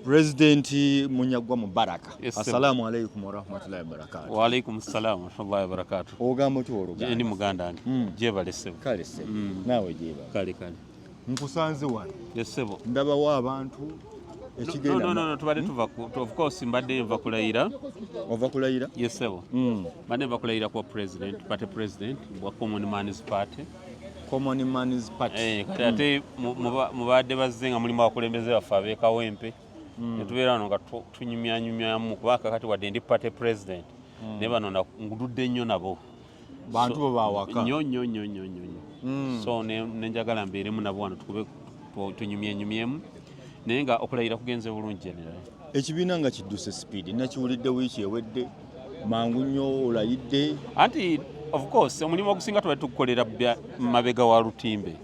President Munyagwa Mubaraka. Yes, Assalamu alaikum wa rahmatullahi wa barakatuh. Wa alaikum assalam wa rahmatullahi wa barakatuh. Ogamba tu oluganda. Ndi muganda ndi. Jeba lesebo. Kale sebo. Nawe jeba. Kale. Nkusanze wano. Yesebo. Ndaba wa abantu ekigenda. No, tubadde tuva of course mbadde nva kulayira. Ova kulayira? Yesebo. Mbadde nva kulayira kwa president, party president wa Common Man's Party. Common Man's Party. Kati ate mubadde bazze nga mulimu abakulembeze baffe ab'ekawempe. Netubeera wano nga tunyumyanyumyamu kuba kakati wadde ndi party president. Ne bano ngududde nnyo nabo. Bantu bo bawaka. Nnyo. So nenjagala mbeeremu nabo wano tukube tunyumyenyumyemu. Naye nga okulayira kugenze bulungi general. Ekibiina nga kidduse speed. Nakiwulidde wiiki ewedde. Mangu nnyo olayidde. Anti of course omulimu ogusinga tubadde tukukolera mabega wa Lutimbe.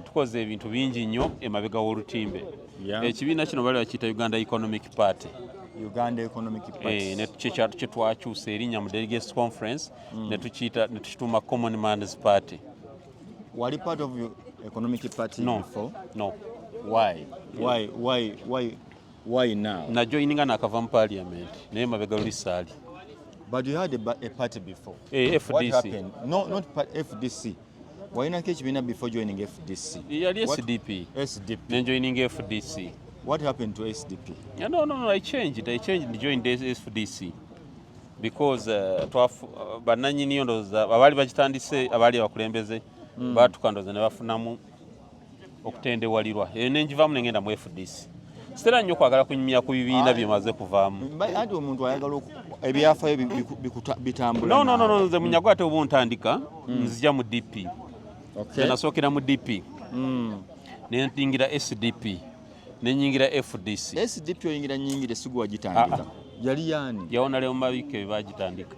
Tukoze ebintu bingi nnyo emabega w'Olutimbe. Ekibiina kino bali bakiyita Uganda Economic Party. Uganda Economic Party. Ne kyetwakyusa erinnya mu Delegates Conference ne tukituuma Common Man's Party. Wali part of your Economic Party before? No. Why now? Na joininga nakava mu parliament naye mabega luli saali. But you had a party before. FDC. What happened? No, not FDC. Why not ekibiina before joining FDC? Yali SDP. Then joining FDC. What happened to SDP? Yeah, no, I changed and joined FDC. Because bananyini ndoza abali bagitandise abali abakulembeze batukandoza ne bafunamu okutendewalirwa. Nenjivamu nengenda mu FDC. Sitera nnyo kwagala kunyumya ku bibiina byemaze kuvaamu. Andi omuntu ayagala ebyafayo bitambula. No, nze Munyagwa ate obu ntandika nzija mu DP. Okay. Nasookera mu DP. Ne ntingira SDP. Ne nyingira FDC. SDP oyingira nyingire sigu wagitandika. Yali yani. Yaona leo mabike bagitandika.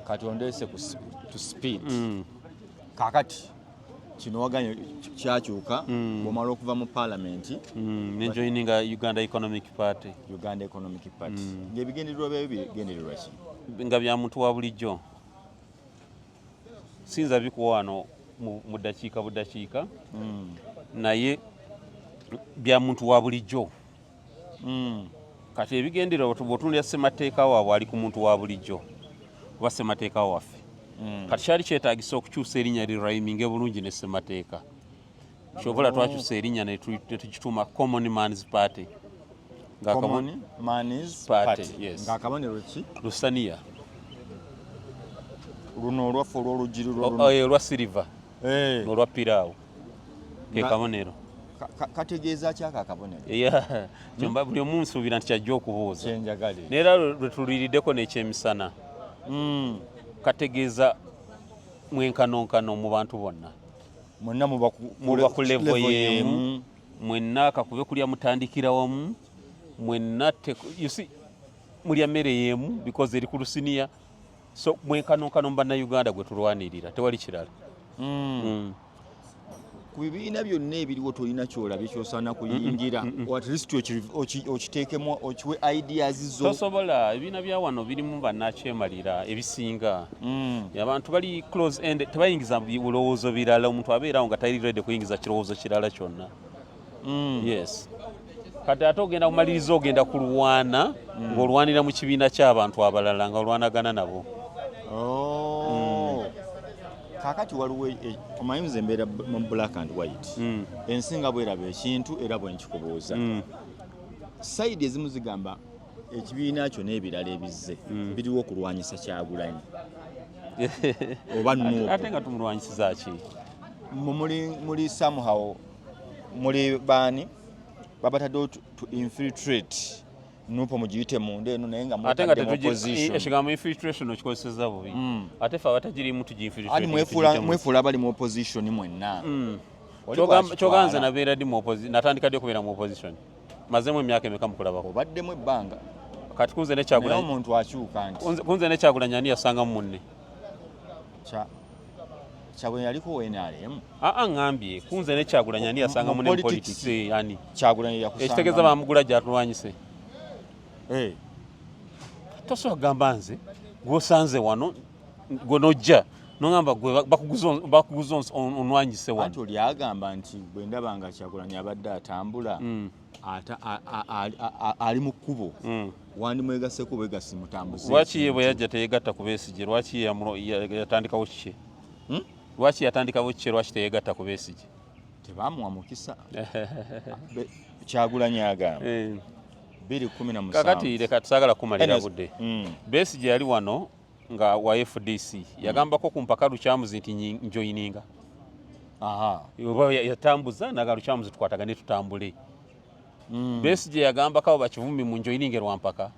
Kati ondese to speed. Kakati kino waganye kyakyuka bomala okuva mu parliament ne joininga Uganda Economic Party. Ngebigendererwa byayo bigendererwa ki? Nga bya muntu wa bulijjo. Sinza bikuwa wano mu ddakiika naye bya muntu wa bulijjo. Kati ebigendererwa bw'otunuulira ssemateeka waabwe ali ku muntu wa bulijjo oba ssemateeka waffe. Kati kyali kyetaagisa okukyusa erinnya liraiminge bulungi ne ssemateeka. Kyobula twakyusa erinnya ne tukituuma Common Man's Party. Common Man's Party. Yes. Ng'akabonero ki? Lusaniya. Luno olwaffe olw'olugiri olwa silver. Olwa piraawo. Ke kabonero. Kategeeza ki akakabonero? Kyomba buli omu nsuubira nti kyajja okubuuza. Kyenjagale. Neera lwe tuliiriddeko n'ekyemisana. Kategeeza mwenkanonkano mu bantu bonna. Mwenna muba ku level yemu. Mwenna akakube kulya mutandikira wamu. Mwenna mulya mmere yemu because eri ku lusiniya. So mwenkanonkano mu bannayuganda gwe tulwanirira tewali kirala. Ku bibiina byonna ebiriwo tolina kyolabye kyosaana kuyingira at least okiteekemu okiwe ideas zo. Tosobola ebibiina bya wano birimu bannakyemalira ebisinga. Abantu bali close end tebayingiza bulowoozo birala omuntu abeerawo nga tali ready kuyingiza kirowoozo kirala kyonna. Yes. Kati ate ogenda kumaliriza ogenda kulwana ng'olwanira mu kibiina ky'abantu abalala nga olwanagana nabo. Kakati waliwo omanyi nze mbeera mu black and white. Ensinga bweraba ekintu era bwe nkikubuuza. Sayidi ezimu zigamba ekibiina kyo n'ebirala ebizze biriwo okulwanyisa Kyagulanyi. Oba nuupo. Ate nga tumulwanyisiza ki? Muli somehow muli baani babataddewo to infiltrate nuupo mugiyite munda eno naye nga mutadde mu opposition. Ekigambo infiltration okikozeseza bubi. Ate fe abatagirimu tugi-infiltrate. Mwefuula abali mu opposition mwenna. Kyoganze nabeera ddi mu opposition. Natandika ddi okubeera mu opposition. Mazemu emyaka emeka mukulabako. Obaddemu ebbanga. Kati kunze ne Kyagulanyi. Naye omuntu akyuka nti. Kunze ne Kyagulanyi ani yasangamu munne. Kyagulanyi yaliko NRM. Ngambye kunze ne Kyagulanyi ani yasangamu ne politics ani. Kyagulanyi yakusanga. Ekitegeeza bamugula gy'atulwanyise. Tosobola kugamba nze gw'osanze wano gw'onojja nongamba gwe bakuguza onwanyise wano anti oli agamba nti bwe ndaba nga Kyagulanyi abadde atambula ali mu kkubo wandimwegaseko bwegasi mutambuze lwaki ye bwe yajja teyegatta ku Besigye lwaki yatandikawo kiki lwaki yatandikawo kiki lwaki teyegatta ku Besigye tebamuwa mukisa Kyagulanyi agamba 2017 kakati leka tusaagala kumalira budde Besigye yali wano nga wa FDC yagambako ku mpaka Lukyamuzi nti njoyininga oba yatambuza naga Lukyamuzi tukwatagane tutambule Besigye yagambako bakivumi mu njoyininge lwa mpaka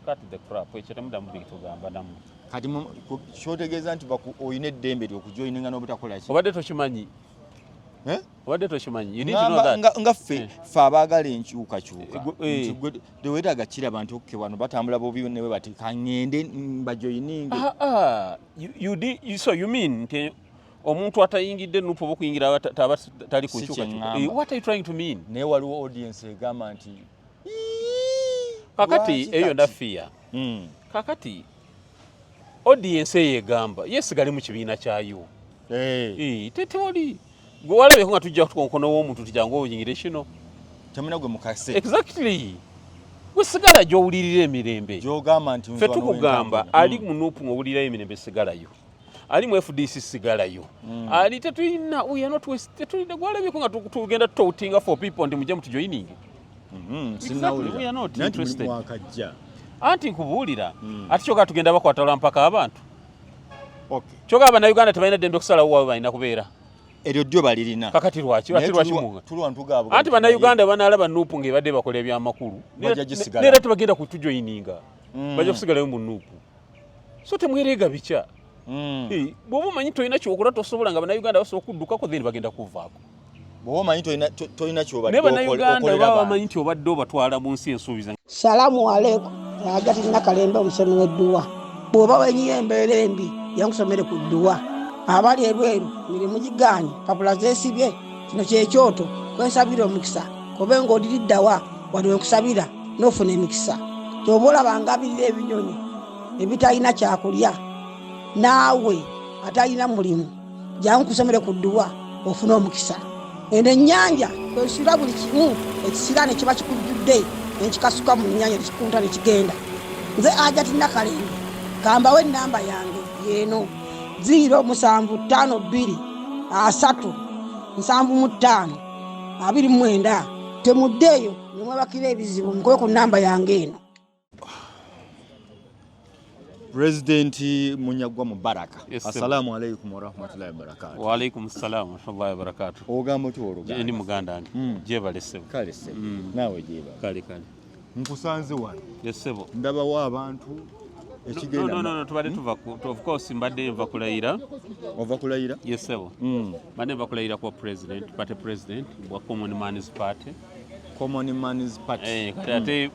cut the crap ekyo temudamu bitugamba namu kati kyotegeeza nti oyina eddembe ly'okujoyininga n'obutakola ki obadde tokimanyi obadde tokimanyi you need to know that nga ffe abaagala enkyukakyuka tewetaaga kiraba nti okke wano batambula bobi newe bati kaŋŋende bajoyininge so you mean nti omuntu atayingidde nupu oba okuyingira taba tali ku nkyukakyuka what are you trying to mean naye waliwo audience egamba nti kakati eyo ndafiya kakati audience eyo egamba yesigale mu kibiina kyayo tetewali gwe walabeko nga tujja kutukonkono w'omuntu tujjangu oyingire kino temuna gwe mukase exactly gwe sigala gy'owulirira emirembe gy'ogamba nti ffe tukugamba ali mu nuupu ng'owulirayo emirembe sigalayo ali mu FDC sigalayo ali tetulina tetulina gwalabeko nga tugenda tutoutinga for people ndi mujje mutujoyininge anti nkubuulira ati kyoga tugenda bakwatala mpaka abantu kyoga Abannayuganda tebalina ddembe okusalawo waabwe balina kubeera eryo ddyo balirina kakati lwaki munga anti Bannayuganda banaalaba nuupu ng'ebadde bakola ebyamakulu neera tebagenda kutujoyininga bajja kusigalayo mu nuupu so temwereega bikya bw'oba omanyi tolina kyokola tosobola nga Bannayuganda basobola okuddukako then bagenda kuvaako bw'oba omanyi tolina kyobadde naye Bannayuganda baba bamanyi nti obadde obatwala mu nsi ensuubiza salamu alaikum Hajjati Nakalembe omusomi w'edduwa bw'oba wenyiyo embeera embi yankusomere ku dduwa abali ebweru mirimu gigaanye papula zeesibye kino kyekyoto kwesabira omukisa kobe ng'odiriddawa wali wenkusabira n'ofuna emikisa kyoba olabanga abirira ebinyonyi ebitalina kyakulya naawe atalina mulimu jangu kusomere ku dduwa ofuna omukisa eno ennyanja kwesira buli kimu ekisira ne kiba kikujjudde nekikasuka mu nnyanja nekikunta nekigenda nze Hajjati Nakalembe kambawo ennamba yange yeeno 075237529 temuddeeyo nemwebakira ebizibu nkoye ku nnamba yange eno President Munyagwa Mubaraka assalamu alaikum warahmatullahi wabarakatuh wa alaikum assalam warahmatullahi wabarakatuh ogamba tu oluganda ndi muganda nti jebale sebo kale sebo nawe jebale kale nkusanze wano yesebo ndabawo abantu No, tubadde tuva of course mbadde nva kulayira ova kulayira yesebo mbadde nva kulayira kwa president bwa Common Man's Party kati ate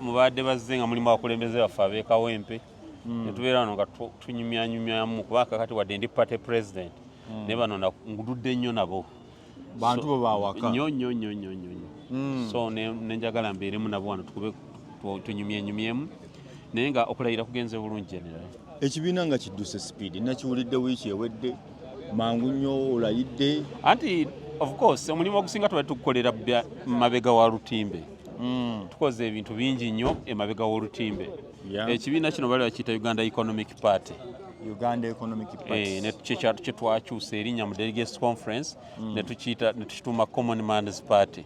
mubadde bazze nga mulimu abakulembeze baffe ab'ekawempe netubeera wano nga tunyumyanyumyamu kuba kakati wadde ndi party president naye bano ngududde nnyo nabo bantu bo bawaka nnyo so nenjagala mbeeremu nabo wano tukube tunyumyenyumyemu naye nga okulayira kugenze bulungi general ekibiina nga kidduse speed nakiwulidde wiiki ewedde mangu nnyo olayidde anti of course omulimu ogusinga tubadde tukukolera mabega wa Lutimbe tukoze ebintu bingi nnyo emabega w'Olutimbe ekibiina kino bali bakiyita Uganda Economic Party kyetwakyusa erinnya mu Delegates Conference netukituuma Common Man's Party.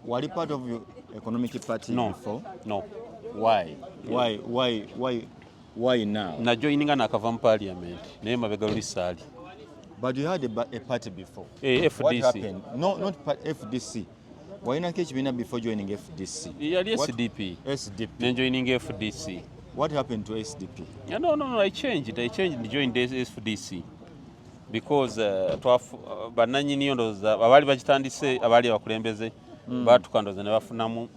Wali part of your economic party before? No. Why now? Na joininga nakava mu parliament naye mabega luli saali. But you had a party before. FDC. What happened? No, not FDC. Why not ekibiina before joining FDC? Yali SDP. SDP. Then joining FDC. What happened to SDP? Yeah, no, I changed. I joined FDC because bananyini ondoza abali bagitandise abali abakulembeze batukandoza ne bafunamu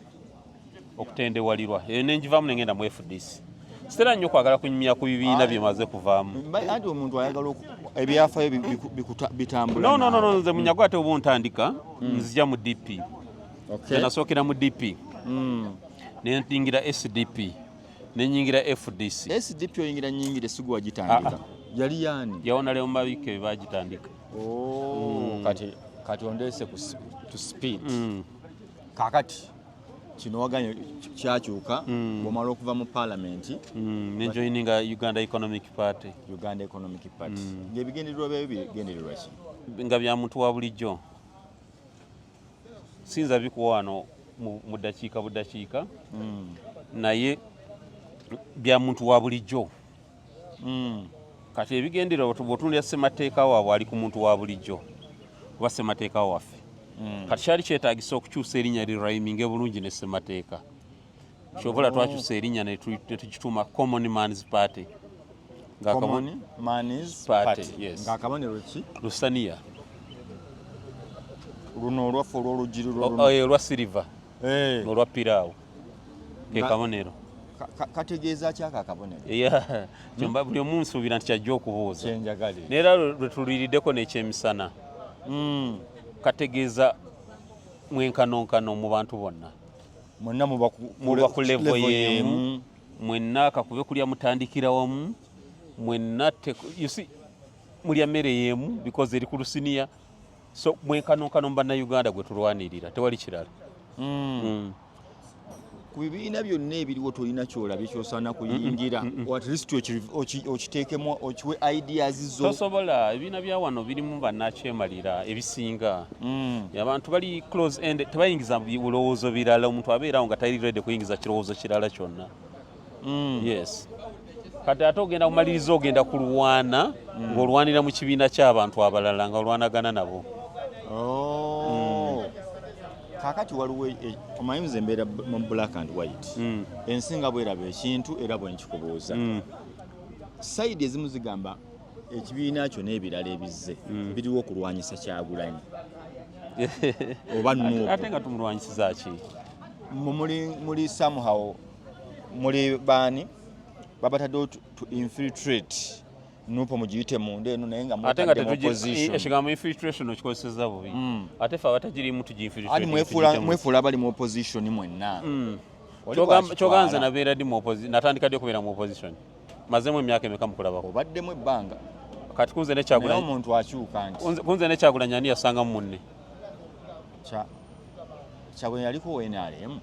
okutendewalirwa nenjivamu nengenda mu FDC. Sitera nnyo kwagala kunyumya ku bibiina byemaze kuvaamu. Anti omuntu ayagala ebyafayo bitambula. No, nze Munyagwa ate oba ontandika nzija mu DP. Okay. Nasookera mu DP. Nentingira SDP. nenyingira FDC. SDP oyingira nyingire sigu wagitandika. Yali yani. Yawona leo mabike bagitandika. Kati ondese to speed. Kakati kino waganye kyakyuka bwomala okuva mu parliament nejoininga Uganda Economic Party. Ng'ebigendererwa byayo bigendererwa ki? Nga bya muntu wa bulijjo. Sinza bikuwa wano mu ddakiika buddakiika naye bya muntu wa bulijjo. Kati ebigendererwa bw'otunuulira ssemateeka waabwe ali ku muntu wa bulijjo oba ssemateeka waffe. Kati kyali kyetaagisa okukyusa erinnya liryiminge bulungi ne ssemateeka. Kyobula twakyusa erinnya ne tukituuma Common Man's Party. Common Man's Party. Yes. Ng'akabonero ki? Lusaniya. Luno olwaffe olw'olugiri olwa silver. Olwa piraawo. Ke kabonero. Kategeeza ki ako akabonero? Kyomba buli omu nsuubira nti kyajja okubuuza. Kyenjagale. Neera lwe tuliiriddeko n'ekyemisana. Kategeeza mwenkanonkano mu bantu bonna. Mwenna muba ku level y'emu. Mwenna akakube kulya mutandikira wamu. Mwenna mulya mmere y'emu because eri ku lusiniya. So mwenkanonkano mu bannayuganda gwe tulwanirira tewali kirala. Ku bibiina byonna ebiriwo tolina kyolabye kyosaana kuyingira at least okiteekemu okiwe ideas zo. Tosobola ebibiina bya wano birimu bannakyemalira ebisinga. Abantu bali close end tebayingiza bulowoozo birala omuntu abeerawo nga tali ready kuyingiza kirowoozo kirala kyonna. Yes. Kati ate ogenda kumaliriza ogenda kulwana ng'olwanira mu kibiina ky'abantu abalala nga olwanagana nabo. Kakati waliwo omanyi nze mbeera mu black and white. Ensinga bweraba ekintu era bwe nkikubuuza. Sayidi ezimu zigamba ekibiina kyo n'ebirala ebizze biriwo okulwanyisa Kyagulanyi. Oba nuupu. Ate nga tumulwanyisiza ki? Muli somehow muli baani babataddewo to infiltrate nuupu mugiyite munda eno naye nga mutadde mu opposition. Ekigambo infiltration okikozesezza bubi. Ate ffe abatagirimu tugi-infiltrate. Ati mwefuula abali mu opposition mwenna. Kyoganze nabeera ddi mu opposition, natandika ddi okubeera mu opposition. Mazemu emyaka emeka mukulabako. Obaddemu ebbanga. Kati kunze ne Kyagulanyi. Naye omuntu akyuka nti. Kunze ne Kyagulanyi ani yasangamu munne? Kyagulanyi yaliko NRM.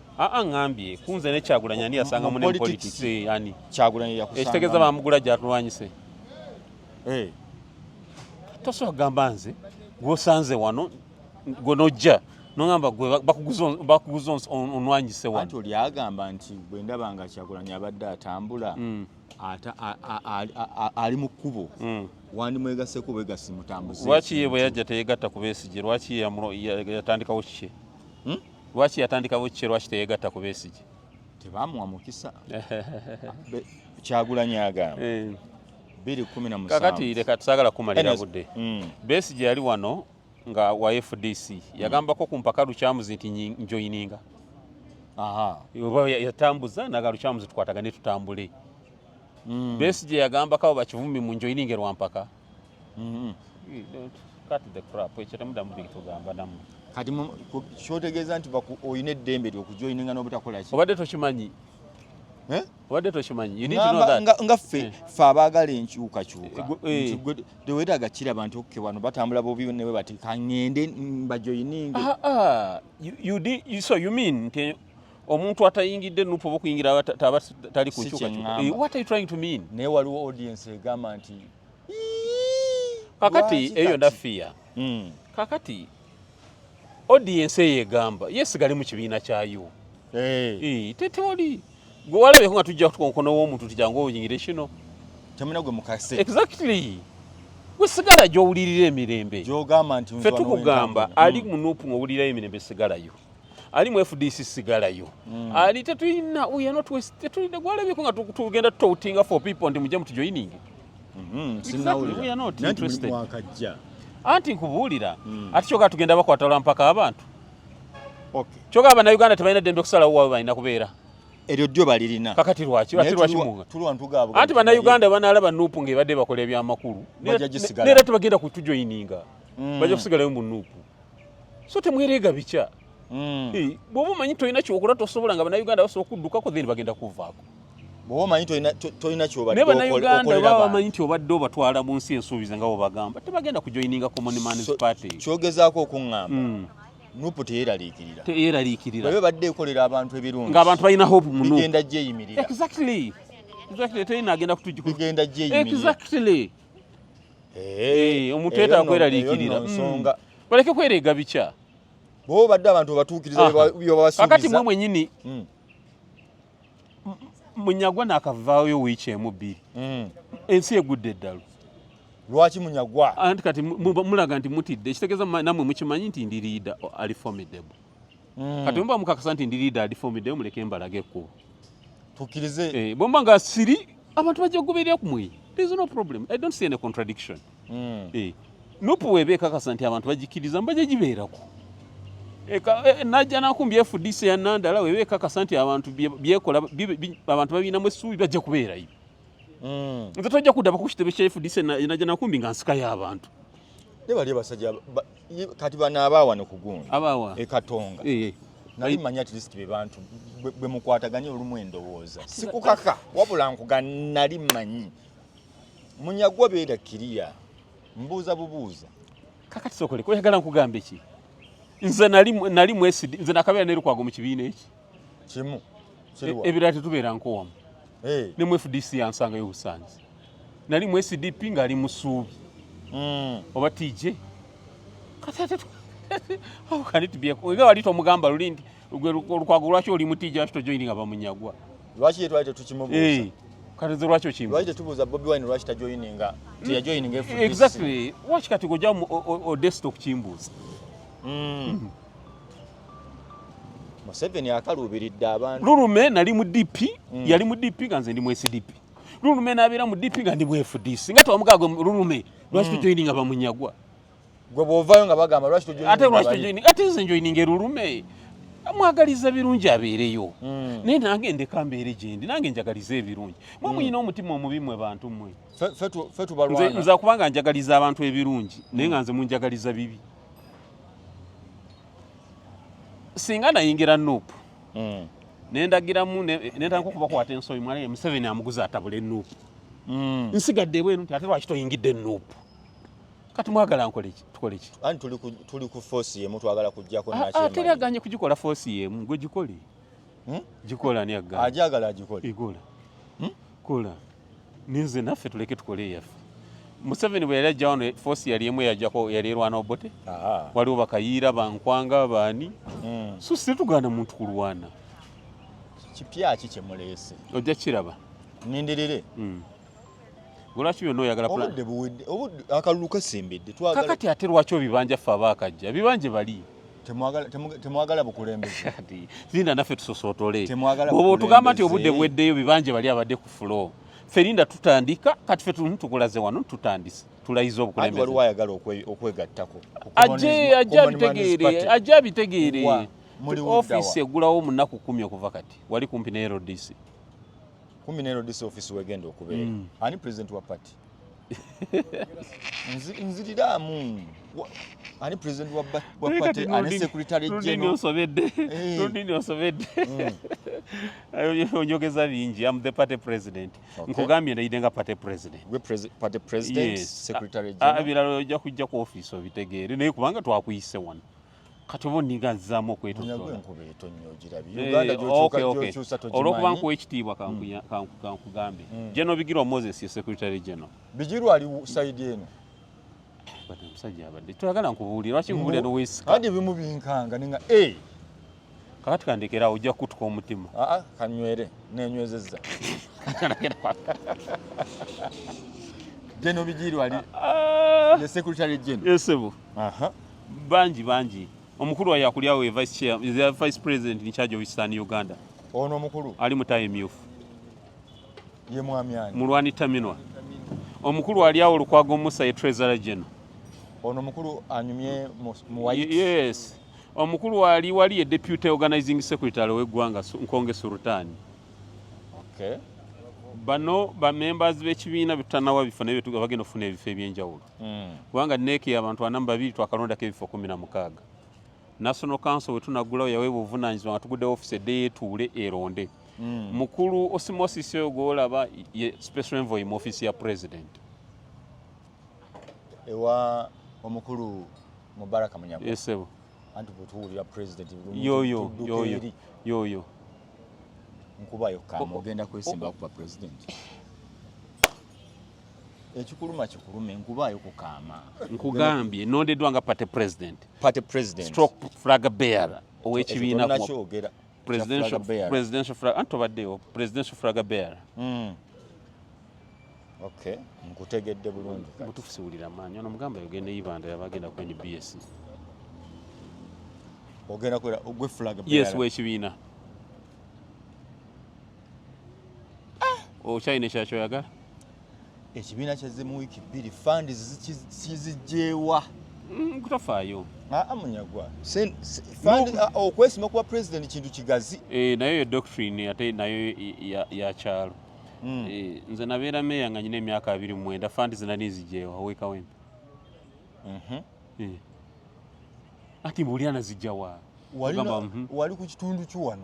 Ngambye kunze ne Kyagulanyi ani yasangamu ne politics ani? Kyagulanyi yakusanga. Ekitegeeza bamugula gy'atulwanyise. Tosobola kugamba nze gw'osanze wano gwe n'ojja n'ogamba gwe bakuguza onwanyise wano. Anti oli agamba nti bwe ndaba nga Kyagulanyi abadde atambula ali mu kkubo wandimwegaseko bwegasi mutambuze. Lwaki ye bwe yajja teyegatta ku Besigye? Lwaki yatandikawo kiki? Lwaki yatandikawo kiki? Lwaki teyegatta ku Besigye? Tebaamuwa mukisa. Kyagulanyi agamba. 2017. Kakati leka tusaagala kumalira budde. Besigye yali wano nga wa FDC yagambako ku mpaka Lukyamuzi nti njoyininga. Oba yatambuza naga Lukyamuzi tukwatagane tutambule. Besigye yagambako bakivumi mu njoyininge lwa mpaka. Cut the crap. Ekyo temudamu bigi tugamba namu. Kati kyotegeeza nti oyina eddembe ly'okujoyininga n'obutakola ki? Obadde tokimanyi. Obadde tokimanyi. You need to know that. Nga ffe abaagala enkyukakyuka teweetaaga kiraba nti okke wano batambula bobi ne bwe bati kaŋŋende mbajoyininge. So you mean nti omuntu atayingidde nuupu oba okuyingira taba tali ku nkyukakyuka? What are you trying to mean? Naye waliwo audience egamba nti kakati eyo ndafiya. Kakati audience eyo egamba yesigale mu kibiina kyayo. Tetewali gwe walabeko nga tujja kutukonkono w'omuntu tujjangu oyingire kino temuna gwe mukase. Exactly. Gwe sigala gy'owulirira emirembe. Gy'ogamba nti ffe tukugamba ali mu nuupu ng'owulirira emirembe sigalayo. Ali mu FDC sigalayo. Ali tetulina tetulina gwalabeko nga tugenda tutoutinga for people nti mujje mutujoyininge. We are not interested. Anti nkubuulira ati kyoga tugenda bakwatala mpaka abantu. Kyoga Abannayuganda tebalina ddembe okusalawo waabwe balina kubeera. Eryo ddyo balirina. Kakati lwaki? Lwaki anti Bannayuganda banaalaba nuupu ng'ebadde bakola ebyamakulu neera tebagenda kutujoyininga. Bajja kusigalayo mu nuupu. So temwereega bikya. Bw'oba omanyi tolina kyokola tosobola nga Bannayuganda basobola okuddukako then bagenda kuvaako. bw'omanyi tolina kyobadde ne bannayuganda okolera baba bamanyi nti obadde obatwala mu nsi ensuubize nga bwebagamba tebagenda kujoyininga common man's party. kyogezaako okuŋŋamba nupu teyeeraliikirira bwe badde ekolera abantu ebirungi ng'abantu balina hope mu nupu bigenda gyeyimirira exactly terina agenda bigenda gyeyimirira exactly omuntu yeetaaga kweraliikirira baleke kwereega bikya bw'oba badde abantu obatuukiriza byobabasuubiza kakati mwe mwennyini Munyagwa n'akavaayo wiiki emu bbiri ensi egudde eddalo lwaki Munyagwa anti kati mulaga nti mutidde ekitegeeza nammwe mukimanyi nti ndi liida ali formidable kati mba mukakasa nti ndi liida ali formidable muleke mbalage ekkubo tukkirize bwemba nga siri abantu bajja kugoberera ku mwe there is no problem I don't see any contradiction nupu weeba ekakasa nti abantu bagikkiriza mbajja gibeerako najja nakumbi FDC ya Nandala wewe kakasa nti abantu byekola abantu babinamu essuubi bajja kubeerayo nze tojja kuddaba ku kitebe kya FDC najja nakumbi nga nsika y'abantu ne bali basajja kati bana abaawa ne kugundi abaawa Katonga nali manya at least be bantu bwe mukwataganya olumu endowooza sikukaka wabula nkuga nali manyi Munyagwa beera kiriya mbuuza bubuuza kakati sokole koyagala nkugambe ki nze nali mwesidi nze nakabeera nerukwago mu kibiina eki kimu ebirala tetubeera nkowamu ne mu FDC yansangayo obusanzi nali mu SDP ng'ali mu ssuubi oba TJ nga wali tomugamba luli nti olukwago lwaki oli mu TJ lwaki tojoyininga Bamunyagwa lwaki ye twali tetukimubuuza kati nze lwaki okimbu lwaki tetubuuza Bobi Wine lwaki tajoyininga teyajoyininga FDC exactly lwaki kati gojja odesita okukimbuuza Museveni akaluubiridde abantu Lulume nali mu DP yali mu DP nga nze ndi mu SDP Lulume n'abeera mu DP nga ndi mu FDC nga tewamugaago Lulume lwaki tojoyininga Bamunyagwa gwe bw'ovaayo nga bagamba lwaki tojoyininga ate nze njoyininga Lulume mwagaliza birungi abeereyo naye nange ndeka mbeere gye ndi nange njagaliza ebirungi mwe muyina omutima omubi mwe bantu mmwe ffe tubalwana nze kubanga njagaliza abantu ebirungi naye nga nze munjagaliza bibi singa nayingira nuupu nendagiramu nentandika okubakwata ensonyi mwalaye Museveni amuguza atabula ennuupu nsigadde bwenu nti ate lwaki toyingidde ennuupu kati mwagala tukole ki anti tuli ku force yemu twagala kujjako ate aganye kugikola force yemu gwe gikole gikola ani agamba ajagala agikole ikola kola ninze naffe tuleke tukole eyaffe Museveni bwe yali ajja wano force yali emu yajjako yali erwana Obote waliwo bakayiira bankwanga baani so situgaana muntu kulwana kipya ki kyemuleese ojja kiraba nindirire lwaki byonna oyagala obudde akalulu kasimbidde kakati ate lwaki obibanja ffe abaakajja bibanje bali temwagala bukulembeze linda naffe tusosootole bwoba otugamba nti obudde bweddeyo bibanje bali abadde ku fulo ffe linda tutandika kati ffe tukulaze wano tutandise tulayiza obukulembeze waliwo ayagala okwegattako ajje abitegeere ofiisi egulawo mu nnaku 10 okuva kati wali kumpi ne LDC kumpi ne LDC office wegenda okubeera ani president wa party nziriramu ani president wa party ani secretary general Rudini osobedde onyogeza bingi am the party president nkugambye ndayide nga party president party president secretary general abirala ojja kujja ku office obitegeere naye kubanga twakuyise wano kati oba nnigazzaamu okwetooloola olw'okuba nkuwa ekitiibwa kankugambe General Bigirwa Moses ye secretary general Bigirwa ali side eno badde omusajja abadde toyagala nkubuulira lwaki nkubuulira noweesika andi bimubinkanga ninga kakati kandekera ojja kutuka omutima kanywere nenywezezza General Bigirwa ali ye secretary general yesebo bangi omukulu wa yakulyawo vice president in charge of Eastern Uganda ono omukulu ali mutaye myufu ye mwamyani mulwani taminwa omukulu ali awo Lukwago Musa ye treasurer general ono omukulu anyumye mu white yes omukulu wali ye deputy organizing secretary w'eggwanga Nkonge Sultani bano ba members b'ekibiina bitanawa bifo naye bagenda okufuna ebifo ebyenjawulo kubanga neeki abantu 2 twakalondako ebifo 16 National Council wetunagulawo yaweebwa obuvunaanyizibwa nga tugudde office edde yeetuule eronde mukulu Osimosi gwolaba ye special envoy mu office ya president ewa omukulu Mubaraka Munyagwa yesebo anti butuulira president yoyo nkubayo kama ogenda kwesimba kuba president ekikuluma kikulume nkubayo kukama nkugambye nondeddwa nga party president stroke flag bearer ow'ekibiina nakyogera presidential flag antobaddeyo presidential flag bearer okay nkutegedde bulungi butuufu siwulira maanyi ono mugamba yogenda Ibanda yabagenda ku NBS ogenda kwera ogwe flag bearer yes w'ekibiina okyalina kyakyoyagala ekibiina kyazze mu wiiki 2 fund zizijjeewa kutafaayo Munyagwa okwesimba kuba president kintu kigazi nayo yo doctrine ate nayo yakyalo nze nabeera meya nga nyina emyaka 29 fund zinani zijjeewa weeka wempe ati mbuulyana zijjawa wali ku kitundu kiwano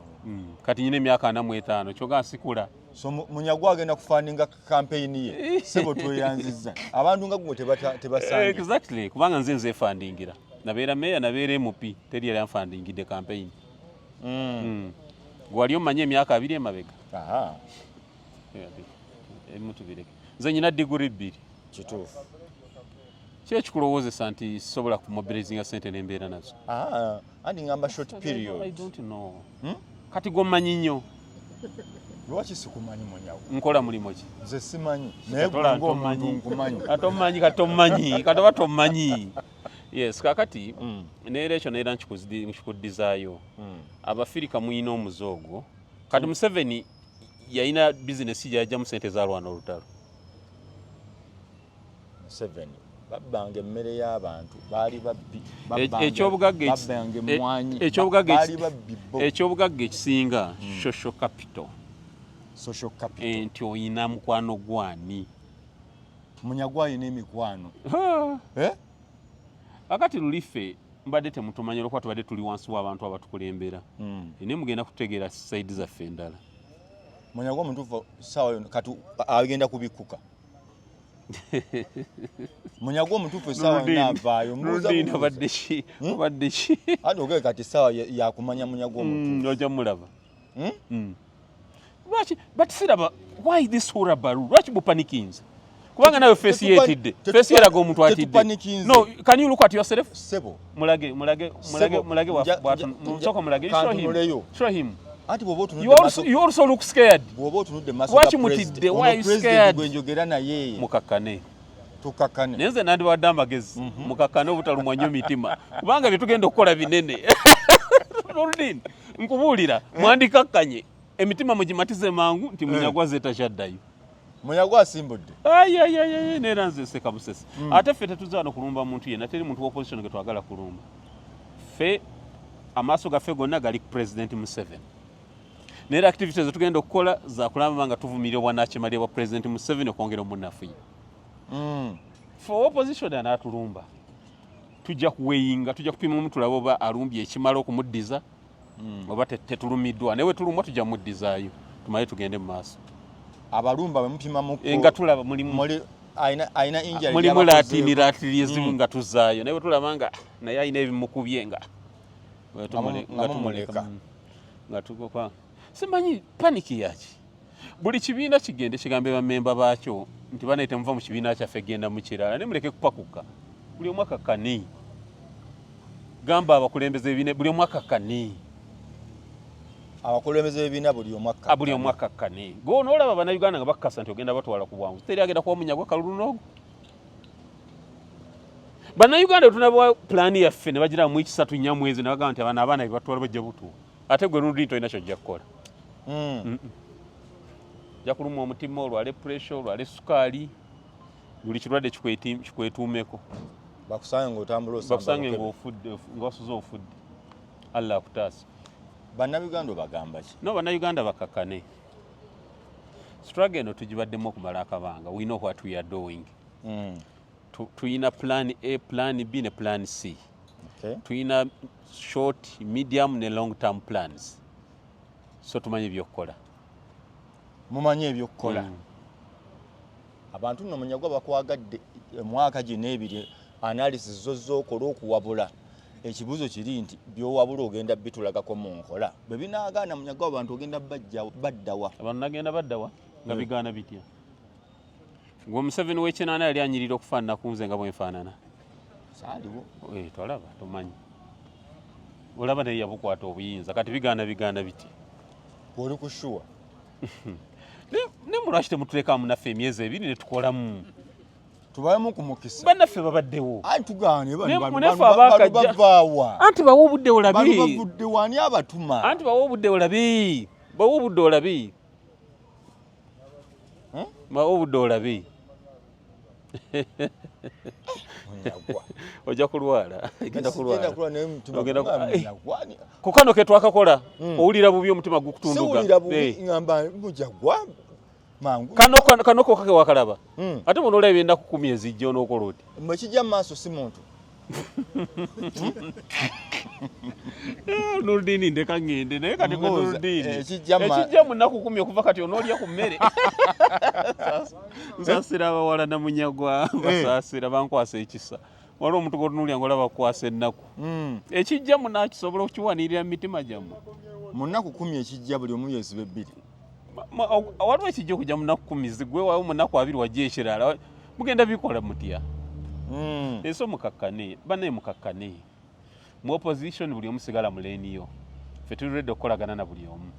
kati nyina emyaka 45 kyoga nsikula so Munyagwa agenda kufandinga campaign ye sebo tweyanziza abantu nga gwe tebasange exactly kubanga nze nzefandingira nabeera meya nabeera MP teri yali anfandingidde campaign gwali omanye emyaka 2 emabega emutubireke nze nyina diguri 2 kituufu kyekikulowozesa nti sobola kumobilizinga sente n'embeera nazo andi ngamba short period I don't know kati gommanyi nnyo lwaki sikumanyi Munyagwa nkola mulimo ki nze simanyi naye ng'omuntu nkumanyi katomanyi katoba tomanyi yes kakati neera ekyo neera nkikuddizaayo abafirika muyina omuzoogo kati Museveni yalina bizinesi gyajjamu sente zalwana olutalo Museveni babbanga emmere y'abantu baali babbi ekyobugagga ekisinga social capital nti oyina mukwano gwani Munyagwa ayina emikwano akati lulife mbadde temutumanya olwokuba tubadde tuli wansi w'abantu abatukulembera naye mugenda kutegeera saidi zaffe endala Munyagwa omutuufu saawa yonna kati agenda kubikuka Munyagwa omutuufu saawa yonna avaayo obadde ki ati ogere kati saawa yakumanya Munyagwa omutuufu ojja mulaba lwaki batisiraba why this hurabaru lwaki bupanikinze kubanga nayo face yetidde face yeraga omuntu atidde no can you look at yourself sebo mulage musoko mulage show him ati bobo tunudde you also look scared bobo tunudde maso lwaki mutidde why you scared gwenjogera naye mukakane tukakane nenze nandi wadde amagezi mukakane obutalumwa nnyo mitima kubanga byetugenda okukola binene Nordin nkubuulira mwandikakkanye emitima mugimatize mangu nti Munyagwa zeetakyaddayo Munyagwa asimbudde neera nze nseka busesi ate ffe tetuzaano kulumba muntu yenna teri muntu w'opposition ge twagala kulumba ffe amaaso gaffe gonna gali ku president Museveni neera activities zetugenda okukola zakulamba nga tuvumirira obwannakyemalira bwa president Museveni okwongera omunafuye ffe opposition anaatulumba tujja kuweyinga tujja kupima omu tulabe oba alumbye ekimala okumuddiza oba tetulumiddwa naye we tulumwa tujja muddizaayo tumale tugende mu maaso abalumba bemupima nga tulaba mulimu laatiri ezimu nga tuzaayo naye we tulaba nga naye alina ebimukubye nga tumuleka nga tukopa simanyi paniki yaki buli kibiina kigende kigambe bamemba baakyo nti banaye temuva mu kibiina kyaffe genda mu kirala ne muleke kupakuka buli omu akakkani gamba abakulembeze b'ebibiina buli omu akakkani abakulembeze b'ebibiina buli omu akakkani go noolaba bannayuganda nga bakakasa nti ogenda batwala ku bwangu teri agenda kuba Munyagwa kalulu n'ogo bannayuganda tunabwa pulaani yaffe ne bagira mu 3-4 mwezi ne bagamba nti abaana bebatwala bajja butuuka ate gwe Nurdin tolina kyojja kukola ojja kuluma omutima olwale pressure olwale sukaali buli kirwadde kikwetuumeko bakusange ng'otambula bakusange ng'osuze ofudde Allah akutaasa bannayuganda obagamba ki no bannayuganda bakakkane struggle eno tugibaddemu okumala akabanga we know what we are doing tuyina plan A plan B ne plan C tuyina short medium ne long term plans so tumanye byokkola mumanye ebyokukola abantu nno Munyagwa bakwagadde emwaka gino ebiri analysis zozookola okuwabula ekibuzo kiri nti byowabula ogenda bitulagako mu nkola bwe binaagaana Munyagwa abantu ogenda baddawa abantu nagenda baddawa nga bigaana bitya gwe Museveni w'ekinaana yali anyirira okufaanana ku nze nga bwenfaanana saaliwo tolaba tomanyi olaba naye yabukwata obuyinza kati bigaana biti oli kushuwa ne mulwaki temutulekamu naffe emyezi ebiri ne tukolamu tubayemu ku mukisa bannaffe babaddewo anti tugaane bavaawa anti bawa obudde olabe bavudde wani abatuma anti bawa obudde olabe bawa obudde olabe bawa obudde olabe ojja kulwala genda kulwala ku kano ke twakakola owulira bubi omutima gukutunduga kano kokake wakalaba ate bona olaba ebyenda kukumi ezijja onookola oti mwekijja mu maaso si muntu Nurdini ndeka ngende naye kati gwe Nurdini ekijja mu nnaku 10 okuva kati onoolya ku mmere nsaasira abawala na Munyagwa basaasira bankwasa ekisa waliwo omuntu gotunulya ngaolaba kukwasa ennaku ekijja mu nakisobola okukiwanirira mu mitima gyammwe mu nnaku 10 ekijja buli omu yeesibe 2 waliwo ekijja okujja mu nnaku 10 zigwe waawo mu nnaku 2 wajja ekirala mugenda bikola mutya eso mukakkane banne mukakkane mu opposition buli omu sigala mu leeniyo ffe tuli redde okukolagana na buli omu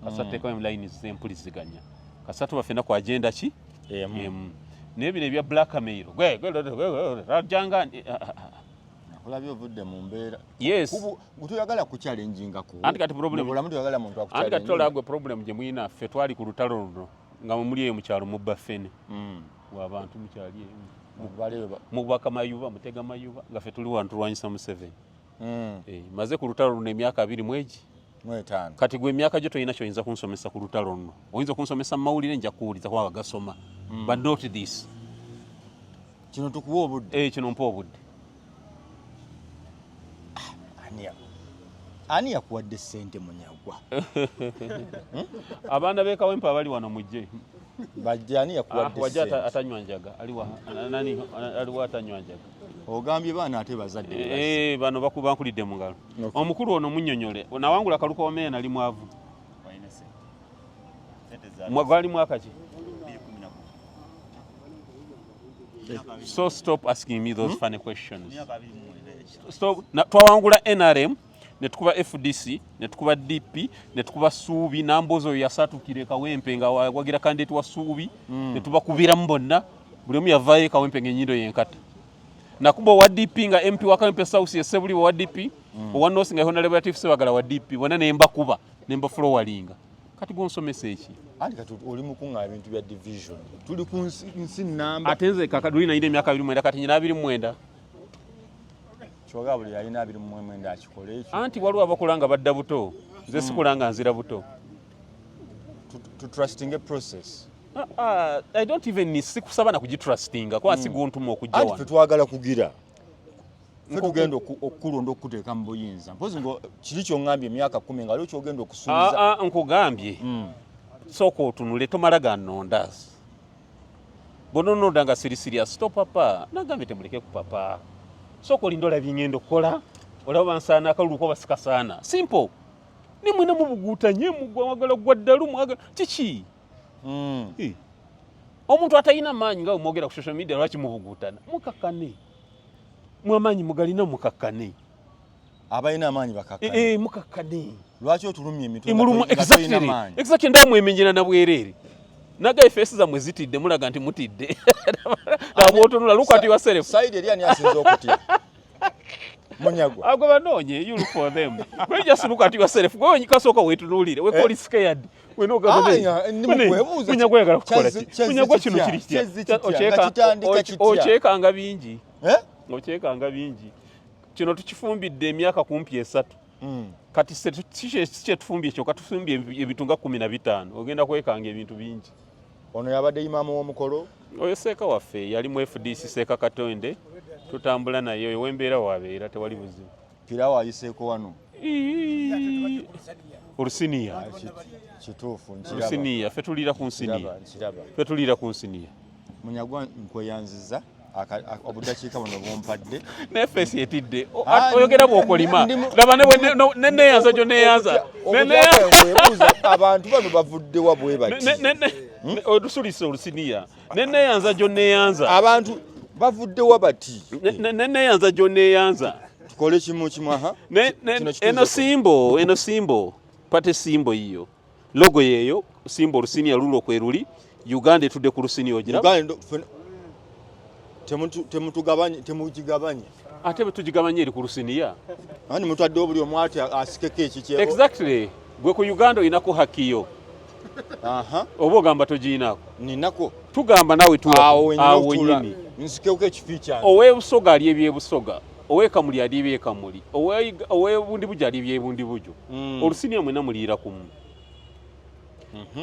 kasa teekamu layini z'empuliziganya kasa tubafena ku agenda ki emu naye bino ebya blackmail rajanga olabye ovudde mu mbeera yes tuyagala kuchallenjingako anti kati problem olamu tuyagala muntu anti kati tolagwe problem gye muyina ffe twali ku lutalo luno nga mumuli eyo mukyalo mubba ffene w'abantu mukyali mubaka mayuba mutega mayuba nga ffe tuli wano tulwanyisa Museveni maze ku lutalo luno emyaka 2 mwegi kati gwe emyaka gyo toyina kyoyinza kunsomesa ku lutalo luno oyinza okunsomesa mu mawulire nja kuwuliza kuba bagasoma but not this kino tukuwa obudde kino mpa obudde ani yakuwadde ssente Munyagwa abaana b'ekawempe abali wano mujje bajjani yakuwadde wajja atanywa njaga aliwa atanywa njaga ogambye baana ate bazadde bano bakubankulidde mu ngalo omukulu ono munnyonyole nawangula kalukoomeye nali mwavu gwali mwaka ki so stop asking me those funny questions stop twawangula NRM netukuba FDC netukuba DP netukuba Suubi nambozo oyo yasatukire Kawempe nga wagira candidate wa Suubi netubakubira mu bonna buli omu yavaayo Kawempe ng'ennyindo yenkata nakuba wa DP nga MP wa Kawempe South yesebuli wa DP owa North nga Honorable Latif Sebagala wa DP bona nemba kuba nemba flowalinga kati gwonsomesa eki andi kati oli mukunga ebintu bya division tuli ku nsi namba atenze kakaduli na ine emyaka 29 kati nyina 29 kyoga buli alina 29 akikole ekyo anti waliwo abakulanga badda buto nze sikulanga nzira buto to trusting a process I don't even need sikusaba na kugitrustinga kwa siguntuma okujja wano anti twagala kugira tugenda okulonda okuteeka mu buyinza mpozi ngo kiri kyongambye emyaka 10 nga lyo kyogenda okusuubiza nkugambye soko otunule tomala ganonda bonononda nga serious stop papa nagambye temuleke ku papa soko lindola bingendo kola olaba nsana akalulu ko basikasana simple ni mwina mubugutanye mugwa magala gwaddalu mwaga kiki omuntu atayina maanyi nga omwogera ku social media lwaki mubugutana mukakkane mwamanyi mugalina mukakkane abayina amaanyi bakakkane mukakkane lwaki otulumye emitwe exactly ndamu emenyina na bwerere naga face za mwezitidde mulaga nti mutidde abotonula look at yourself side eri ani asinze okutya Munyagwa agwe banonye you look for them we just look at yourself gwe nyikasoka wetunulire we call scared we no gabe Munyagwa yagala kukola ki Munyagwa kino kiri ki ocheka bingi ocheka bingi kino tukifumbidde emyaka kumpi 3 kati se tufumbye ekyo katufumbye ebitunga 15 ogenda kwekanga ebintu bingi ono yabadde imamu w'omukolo oyo seeka waffe yali mu FDC Seeka Katonde tutambula naye oyo wembeera wabeera tewali buzibu pirawo ayiseeko wano Olusiniya. Kituufu nkiraba. Olusiniya ffe tuliira ku nsiniya. Nkiraba. Ffe tuliira ku nsiniya. Munyagwa nkweyanziza obudakiika buno bwompadde. Nefeesi etidde. Oyogera bw'okolima. Laba ne neeyanza gyo neeyanza. Abantu bano bavudde wa bwe bati. Odusulisa olusiniya. Ne neeyanza gyo neeyanza. Abantu bavudde wa bati. Ne neeyanza gyo neeyanza. Tukole kimu aha. Eno simbo. Pate simbo hiyo. Logo yeyo simbo olusiniya lulo kweruli. Uganda etudde ku lusiniya ogiraba. Temugigabanye. Ate betugigabanye eri ku lusiniya. Ani mutwadde obuli omwati asikeko ekikyebo. Exactly. Gwe ku Uganda oyinako hakiyo. Aha. Oba ogamba togiinako. Ninako. Tugamba nawe awo nyini. Nsikeko ekifi kyange. Ow'ebusoga ali ebyebusoga. Ow'ekamuli ali ebyekamuli. Ow'ebundibujo ali ebyebundibujo. Olusiniya mwena muliira kumu.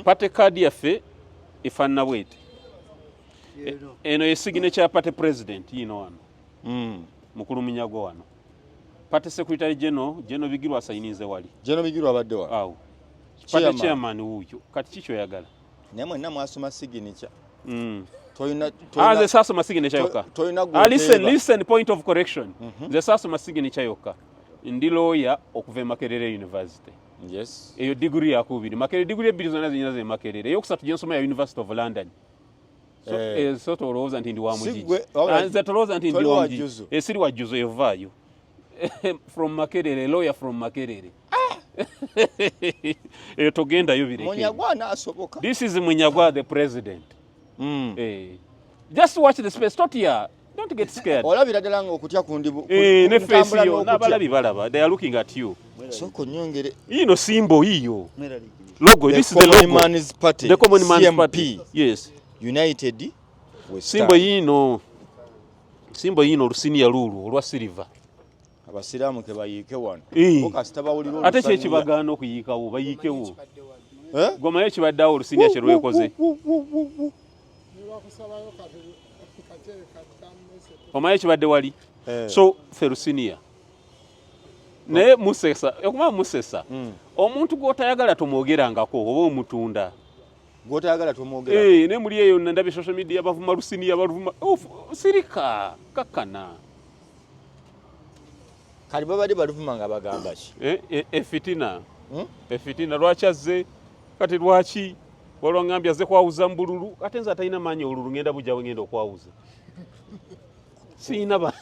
Pate kaadi yaffe efaanana bweti. Eno yesigine kya pate president yino wano. Mukulu Munyago wano. Pate secretary general Bigirwa asayinize wali. General Bigirwa abadde wa. Awo. Pate chairman wuyo. Kati kicho yagala. Nemwe namwasoma signature. Toyina ze sasoma signature yoka. Listen point of correction. Ze sasoma signature yoka. Ndi lawyer okuva Makerere University. Yes. Eyo degree yakubiri. Makerere degree ebiri zonna zinyaza ze Makerere. Yokusatu gyensoma ya University of London. So tolowooza nti ndi wa mugigi. Nze tolowooza nti ndi wa mugigi. Esiri wajjuzo evaayo. From Makerere, lawyer from Makerere. Eyo togendayo bireke. Munyagwa naasoboka. This is Munyagwa the president. Just watch the space. Don't get scared. Olabira ddala ng'okutya kundibu. Nefeesiyo n'abalabi balaba. They are looking at you. Soko nyongere. Ino simbo hiyo. Logo. This is the logo. Man's Party. The Common Man's CMP. Party. Yes. United. Simbo yino lusiniya lulu olwa silver. Abasiraamu ke bayiike wano. Okasita bawulira ate kye kibagaana okuyiikawo bayiikewo. Goma ye kibaddawo olusinja kye lwekoze. Omaye kibadde wali. So ffe lusinja. Naye musesa, okuba musesa. Omuntu gw'otayagala tomwogerangako oba omutunda. Gw'otayagala tomwogera. Ne muli eyo ndabye social media bavuma lusinja bavuma. Sirika kakkana. Kali babadde baluvuma nga bagamba ki? Efitina. Efitina lwaki azze kati lwaki walwa ngambye azze kwawuza mu bululu ate nze atalina maanyi olulu ngenda bujjawe ngenda okwawuza. Siina ba.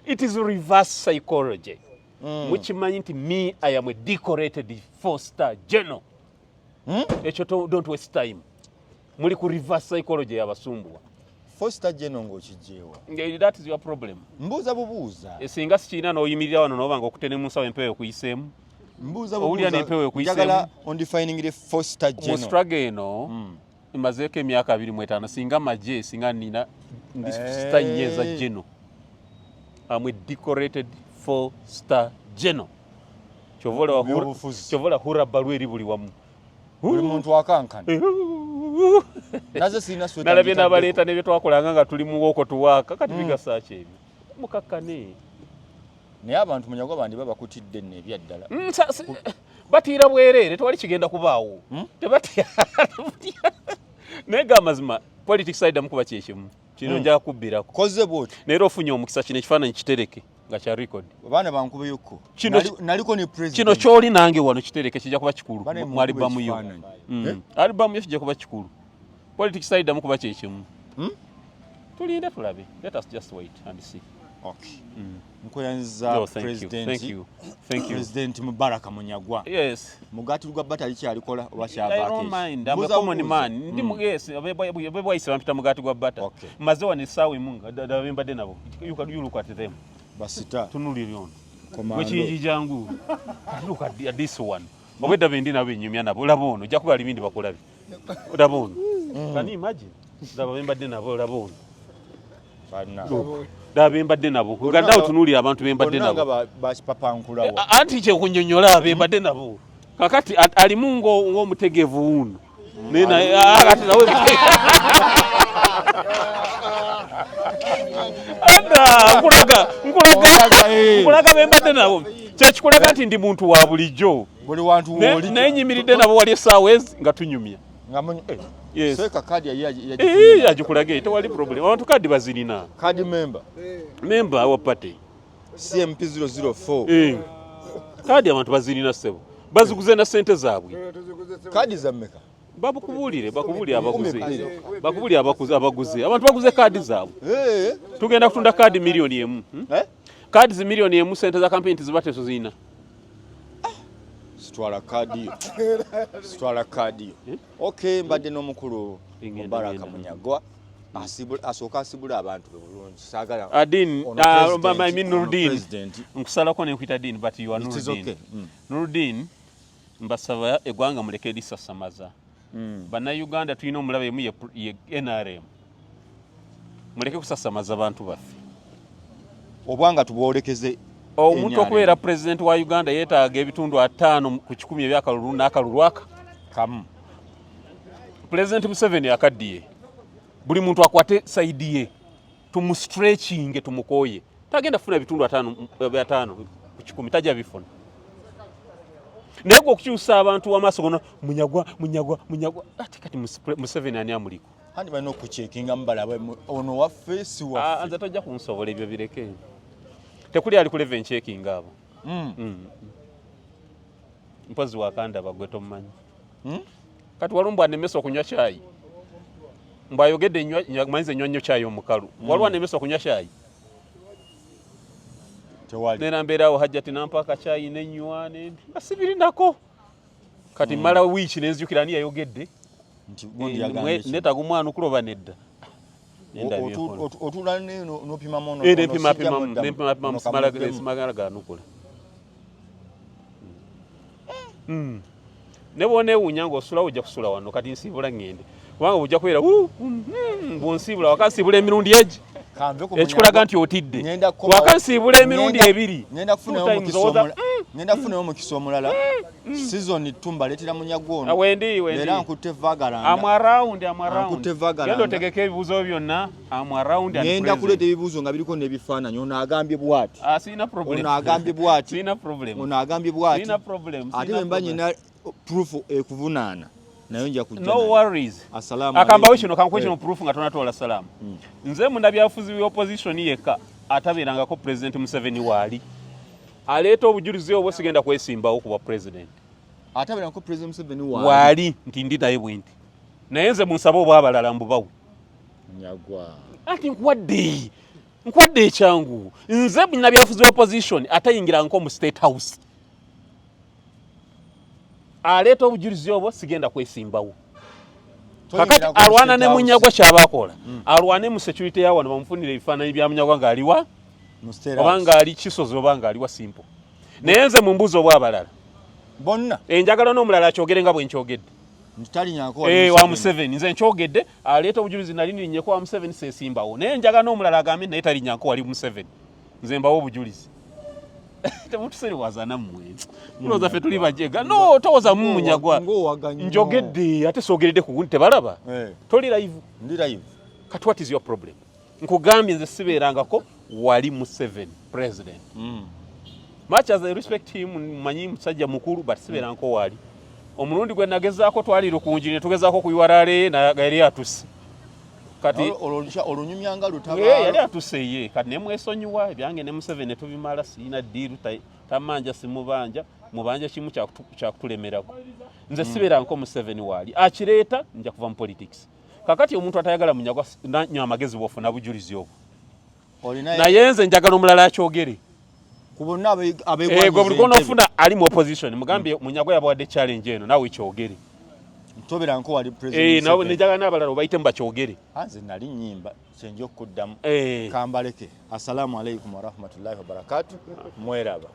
It is reverse psychology. Mukimanyi nti me I am a decorated 4-star general. Ekyo don't waste time. Muli ku reverse psychology y'abasumbuwa. 4-star general ng'okijjeewa. That is your problem. Mbuuza bubuuza. Singa sikiina n'oyimirira wano n'oba ng'okutene mu nsawo empewo ekuyiseemu. Mbuuza bubuuza. Njagala on defining the 4-star general. Mu struggle eno imazeeko emyaka 25 singa majje singa nina ndisitanyeza general. I'm a decorated 4-star general. Kyovola huraba lweri buli wamu. Buli muntu akankana. Naze sina sweta. Nalabye n'abaleeta ne bye twakolanga nga tuli mu woko tuwaaka kati bigasa ki ebyo. Mukakkane. Naye abantu Munyagwa bandi babakutidde nne ebyaddala. Batiira bwereere tewali kigenda kubaawo. Tebatiira. Naye ga mazima politics side amukuba kyekimu. Kino nja kubbirako. Koze bwoti. Naye ofunye omukisa kino ekifaananyi kitereke nga kya record. Baana bankubeyoko. Naliko ne president. Kino kyoli nange wano kitereke kijja kuba kikulu mu albamu yo. Albamu yo kijja kuba kikulu. Politics side amukuba kyekimu. Tulinde tulabe. Let us just wait and see. Okay. Nkweyanziza president. Thank you. President Mubaraka Munyagwa. Yes. Mugati lugwa batali kyalikola oba kyava I don't mind. I'm a common man. Ndi mugesi abebwayise bampita mugati gwa bata. Mazewa ni sawa imunga ndabembadde nabo. You look at them. Basita. Tunulira ono. Wekiyinji jangu. Look at this one. Obedda bendi nabo enyumya nabo labono. Jakuba alibindi bakulabi. Labono. Can you imagine? Ndabembadde nabo labono. Bana. Dabembadde nabo. Ngadawo tunulira abantu bembadde nabo. Nga bashipapankulawo. Anti kye kunyonyola bembadde nabo. Kakati alimu ng'omutegevu uno. Nena ati nawe nkulaga bembadde nabo kyekikulaga nti ndi muntu wa bulijjo buli wantu woli nenyimiridde nabo wali essaawa ezi nga tunyumya Yes. Seka kadi ya agikulage tewali problem. Abantu kadi bazirina. Kadi member wa party. CMP 004. Kadi abantu bazirina sebo. Baziguze na sente zaabwe. Kadi za mmeka. Bakubulire abaguze. Bakubulire abaguze. Abantu baguze kadi zaabwe. Tugenda kutunda kadi milioni emu. Kadi zi milioni emu sente za campaign zibate zina. Stwala kadi. Okay, mbadde n'omukulu Mubaraka Munyagwa asooka asibula abantu bulungi. Saagala Adin Nuruddin nkusalako ne nkwita Adin but you are Nuruddin. Nuruddin mbasaba eggwanga muleke lisasamaza. Bannayuganda tulina omulaba emu ye NRM. Muleke kusasamaza abantu baffe. Obwanga tubwolekeze omuntu okubeera president wa Uganda yeetaaga ebitundu 5 ku 10 ebyakalulu n'akalulwaka kamu. President Museveni akaddiye buli muntu akwate saidi ye tumu-stretching tumukoye tagenda kufuna ebitundu 5 ku 10 tajja bifuna naye gwe okukyusa abantu w'amaaso gono munyagwa ate kati Museveni ani amuliko handi balina okucekinga mubalaba ono waffe si waffe nze tojja kunsobola ebyo bireke tekuli ali ku level checking abo mpozi wakandaba gwe tomanyi kati walumba anemesa okunywa chai mbayogedde manyize nnyonnyo chai omukalu walwa anemesa okunywa chai tewali nena mbeerawo hajjati nampaka chai nenywa nendi asibiri nako kati mala wiiki nenzijukira ani yayogedde nti gondi yagambe netaga omwana okuloba nedda otula n'opima mono nepima simagala ganukula ne bw'oneewuunya ng'osulawo ojja kusula wano kati nsiibula ngende kubanga ojja kubeera bw'onsiibula wakansiibula emirundi egi ekikulaga nti otidde wakansiibula emirundi 2 ngenda kufunayo omukisa omulala season tumba leetera Munyagwa ono wendi era nkutte Vagaranga amwarawundi genda otegeka ebibuuzo byonna amwarawundi ngenda kuleeta ebibuuzo nga biriko n'ebifaananyi ono agambye bw'ati sina problem ono agambye bw'ati sina problem ono agambye bw'ati sina problem ate bwe mba nyina proof ekuvunaana nayo nja kujja no worries assalamu akambawo kino kankuwe kino proof nga tonatoola salaamu nze munnabyafuzi b'opposition yekka atabeerangako president Museveni waali aleeta obujulizi obwo sigenda kwesimbawo kuba president atabeerangako president Museveni waali nti ndi naye bwenti naye nze munsaba obwabalala mbubawo Munyagwa ati nkwadde ekyangu nze munnabyafuzi b'opposition atayingiranko mu state house aleeta obujulizi obwo sigenda kwesimbawo kakati alwana ne Munyagwa kyabakola alwane mu security ya wano bamufunire ebifaananyi bya Munyagwa ng'aliwa oba ng'ali kisozi oba ng'aliwa simple naye nze mu mbuzi obwabalala bonna enjagala n'omulala akyogere nga bwe nkyogedde wa Museveni nze nkyogedde aleeta obujulizi nali nirinyeko wa Museveni sesimbawo naye enjagala n'omulala agambe naye talinyanko wali Museveni nze mbawo obujulizi temutuseriwaza nammwe mulowooza ffe tuli bajega no towoza mu Munyagwa njogedde ate soogeredde ku gundi tebalaba toli live ndi live kati what is your problem nkugambye nze sibeerangako wali Museveni president much as I respect him manyi musajja mukulu but sibeerangako wali omulundi gwe nagezaako twali lukunji ne tugezaako kuyiwalale yali atuse kati olunyumyanga lutaba yali atuse ye kati ne mwesonyiwa ebyange ne Museveni ne tubimala siina ddiiru tamanja simubanja mubanja kimu kyakutulemerako nze sibeerangako Museveni waali akireeta nja kuva mu politics kakati omuntu atayagala Munyagwa nanywa amagezi bwofuna bujulizi obwo naye nze njagala omulala akyogere kubonna gwe buli gw'onoofuna ali mu opposition mugambye Munyagwa yabawadde challenge eno naawe kyogere tobeeranko wali president nejagala n'abalala obayitemu bakyogere nze nali nnyimba kyenja okuddamu kambaleke assalamu alaikum warahmatullahi wabarakatuh mweraba